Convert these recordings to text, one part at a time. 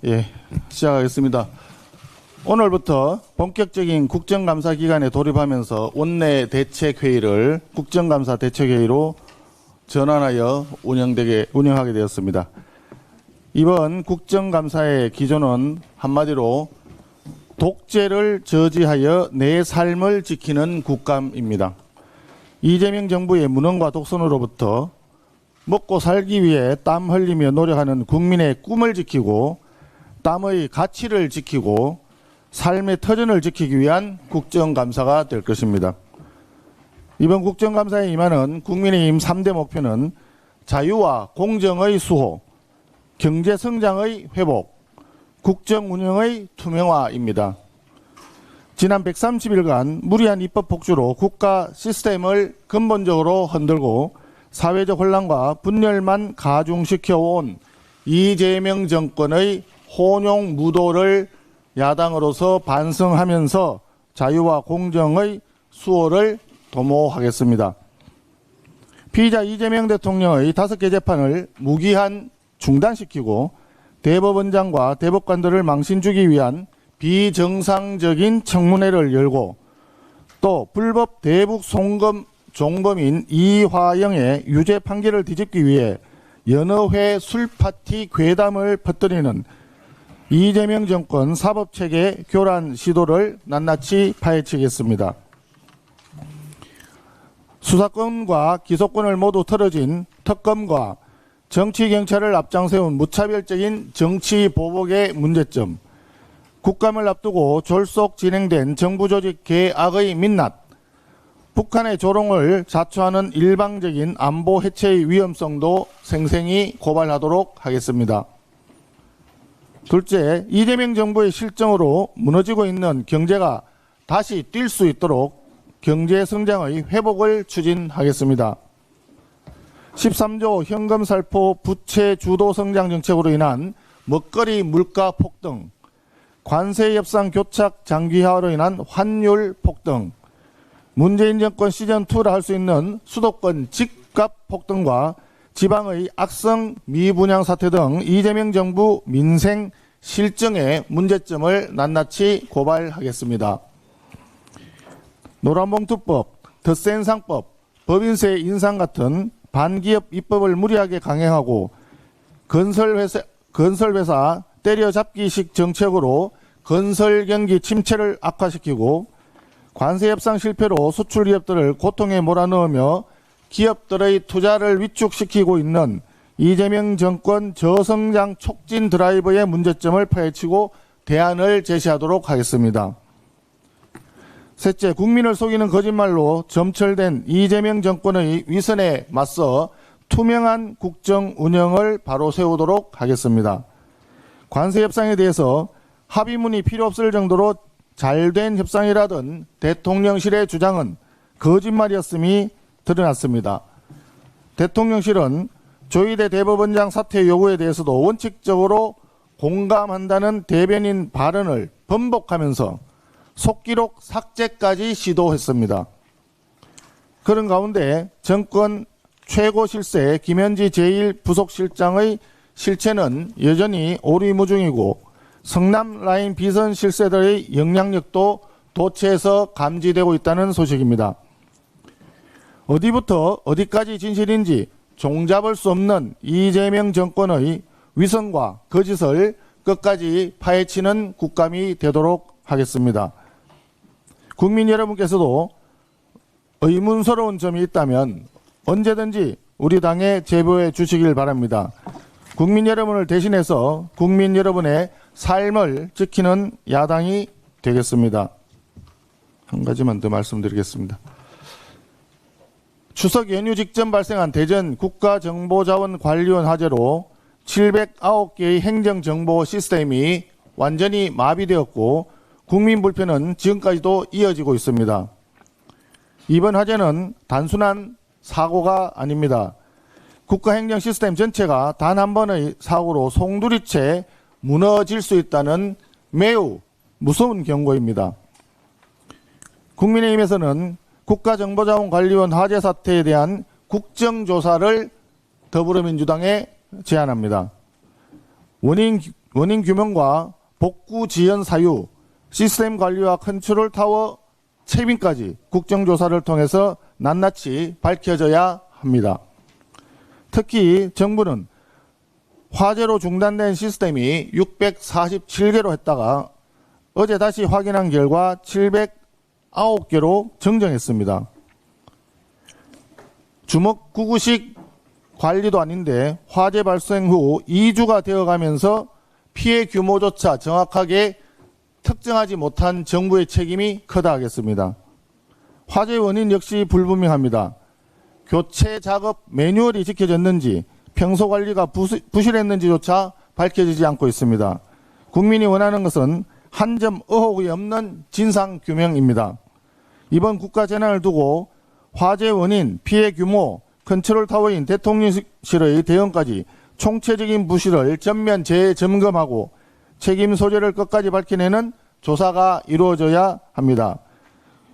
예, 시작하겠습니다. 오늘부터 본격적인 국정감사 기간에 돌입하면서 원내 대책회의를 국정감사 대책회의로 전환하여 운영하게 되었습니다. 이번 국정감사의 기조는 한마디로 독재를 저지하여 내 삶을 지키는 국감입니다. 이재명 정부의 무능과 독선으로부터 먹고 살기 위해 땀 흘리며 노력하는 국민의 꿈을 지키고 땀의 가치를 지키고 삶의 터전을 지키기 위한 국정감사가 될 것입니다. 이번 국정감사에 임하는 국민의힘 3대 목표는 자유와 공정의 수호, 경제성장의 회복, 국정운영의 투명화입니다. 지난 130일간 무리한 입법 폭주로 국가 시스템을 근본적으로 흔들고 사회적 혼란과 분열만 가중시켜온 이재명 정권의 혼용 무도를 야당으로서 반성하면서 자유와 공정의 수호를 도모하겠습니다. 피의자 이재명 대통령의 5개 재판을 무기한 중단시키고 대법원장과 대법관들을 망신 주기 위한 비정상적인 청문회를 열고 또 불법 대북 송금 종범인 이화영의 유죄 판결을 뒤집기 위해 여러 회 술파티 괴담을 퍼뜨리는 이재명 정권 사법체계 교란 시도를 낱낱이 파헤치겠습니다. 수사권과 기소권을 모두 털어진 특검과 정치경찰을 앞장세운 무차별적인 정치보복의 문제점, 국감을 앞두고 졸속 진행된 정부조직 개악의 민낯, 북한의 조롱을 자초하는 일방적인 안보 해체의 위험성도 생생히 고발하도록 하겠습니다. 둘째, 이재명 정부의 실정으로 무너지고 있는 경제가 다시 뛸 수 있도록 경제성장의 회복을 추진하겠습니다. 13조 현금살포 부채 주도 성장 정책으로 인한 먹거리 물가 폭등, 관세 협상 교착 장기화로 인한 환율 폭등, 문재인 정권 시즌2라 할 수 있는 수도권 집값 폭등과 지방의 악성 미분양 사태 등 이재명 정부 민생 실정의 문제점을 낱낱이 고발하겠습니다. 노란봉투법, 덧센 상법, 법인세 인상 같은 반기업 입법을 무리하게 강행하고 건설회사 때려잡기식 정책으로 건설 경기 침체를 악화시키고 관세 협상 실패로 수출 기업들을 고통에 몰아넣으며 기업들의 투자를 위축시키고 있는 이재명 정권 저성장 촉진 드라이브의 문제점을 파헤치고 대안을 제시하도록 하겠습니다. 셋째, 국민을 속이는 거짓말로 점철된 이재명 정권의 위선에 맞서 투명한 국정 운영을 바로 세우도록 하겠습니다. 관세 협상에 대해서 합의문이 필요 없을 정도로 잘된 협상이라던 대통령실의 주장은 거짓말이었음이 드러났습니다. 대통령실은 조희대 대법원장 사퇴 요구에 대해서도 원칙적으로 공감한다는 대변인 발언을 번복하면서 속기록 삭제까지 시도했습니다. 그런 가운데 정권 최고 실세 김현지 제1부속실장의 실체는 여전히 오리무중이고 성남 라인 비선 실세들의 영향력도 도처에서 감지되고 있다는 소식입니다. 어디부터 어디까지 진실인지 종잡을 수 없는 이재명 정권의 위선과 거짓을 끝까지 파헤치는 국감이 되도록 하겠습니다. 국민 여러분께서도 의문스러운 점이 있다면 언제든지 우리 당에 제보해 주시길 바랍니다. 국민 여러분을 대신해서 국민 여러분의 삶을 지키는 야당이 되겠습니다. 한 가지만 더 말씀드리겠습니다. 추석 연휴 직전 발생한 대전 국가정보자원관리원 화재로 709개의 행정정보 시스템이 완전히 마비되었고 국민 불편은 지금까지도 이어지고 있습니다. 이번 화재는 단순한 사고가 아닙니다. 국가행정 시스템 전체가 단 한 번의 사고로 송두리째 무너질 수 있다는 매우 무서운 경고입니다. 국민의힘에서는 국가정보자원관리원 화재 사태에 대한 국정조사를 더불어민주당에 제안합니다. 원인 규명과 복구 지연 사유, 시스템 관리와 컨트롤 타워 채빙까지 국정조사를 통해서 낱낱이 밝혀져야 합니다. 특히 정부는 화재로 중단된 시스템이 647개로 했다가 어제 다시 확인한 결과 709개로 정정했습니다. 주먹구구식 관리도 아닌데 화재 발생 후 2주가 되어가면서 피해 규모조차 정확하게 특정하지 못한 정부의 책임이 크다 하겠습니다. 화재 원인 역시 불분명합니다. 교체 작업 매뉴얼이 지켜졌는지 평소 관리가 부실했는지조차 밝혀지지 않고 있습니다. 국민이 원하는 것은 한 점 의혹이 없는 진상규명입니다. 이번 국가재난을 두고 화재 원인, 피해 규모, 컨트롤타워인 대통령실의 대응까지 총체적인 부실을 전면 재점검하고 책임 소재를 끝까지 밝혀내는 조사가 이루어져야 합니다.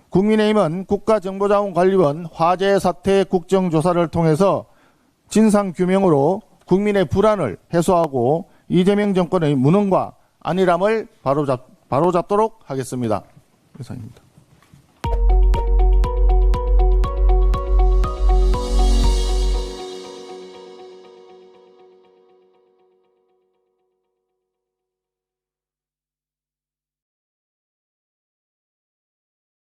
국민의힘은 국가정보자원관리원 화재 사태 국정조사를 통해서 진상규명으로 국민의 불안을 해소하고 이재명 정권의 무능과 안일함을 바로잡도록 하겠습니다. 이상입니다.